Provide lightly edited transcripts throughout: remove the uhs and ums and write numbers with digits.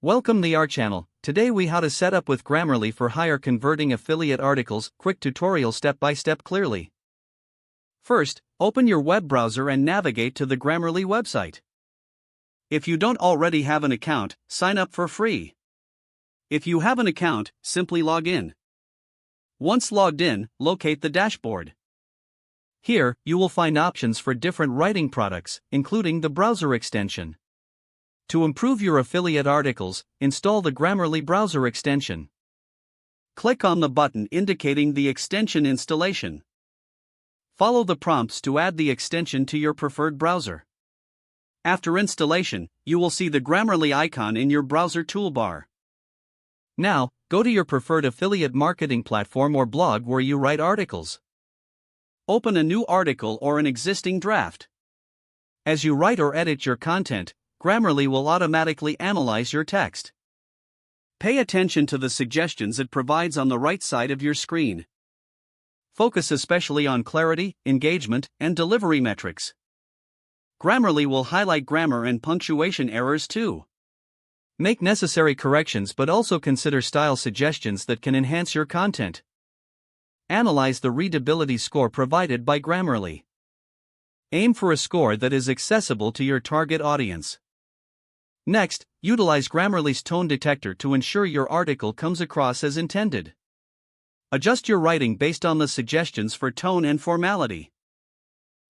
Welcome to our channel. Today we how to set up with Grammarly for higher converting affiliate articles. Quick tutorial step by step clearly. First, open your web browser and navigate to the Grammarly website. If you don't already have an account, sign up for free. If you have an account, simply log in. Once logged in, locate the dashboard. Here, you will find options for different writing products, including the browser extension. To improve your affiliate articles, install the Grammarly browser extension. Click on the button indicating the extension installation. Follow the prompts to add the extension to your preferred browser. After installation, you will see the Grammarly icon in your browser toolbar. Now, go to your preferred affiliate marketing platform or blog where you write articles. Open a new article or an existing draft. As you write or edit your content, Grammarly will automatically analyze your text. Pay attention to the suggestions it provides on the right side of your screen. Focus especially on clarity, engagement, and delivery metrics. Grammarly will highlight grammar and punctuation errors too. Make necessary corrections but also consider style suggestions that can enhance your content. Analyze the readability score provided by Grammarly. Aim for a score that is accessible to your target audience. Next, utilize Grammarly's tone detector to ensure your article comes across as intended. Adjust your writing based on the suggestions for tone and formality.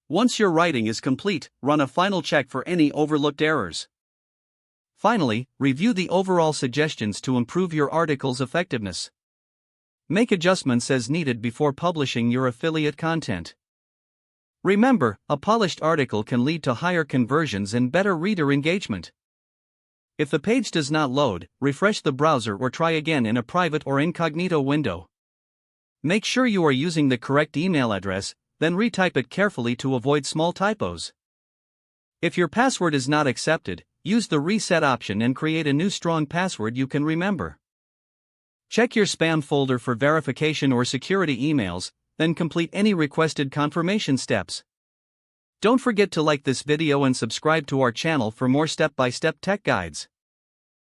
Once your writing is complete, run a final check for any overlooked errors. Finally, review the overall suggestions to improve your article's effectiveness. Make adjustments as needed before publishing your affiliate content. Remember, a polished article can lead to higher conversions and better reader engagement. If the page does not load, refresh the browser or try again in a private or incognito window. Make sure you are using the correct email address, then retype it carefully to avoid small typos. If your password is not accepted, use the reset option and create a new strong password you can remember. Check your spam folder for verification or security emails, then complete any requested confirmation steps. Don't forget to like this video and subscribe to our channel for more step-by-step tech guides.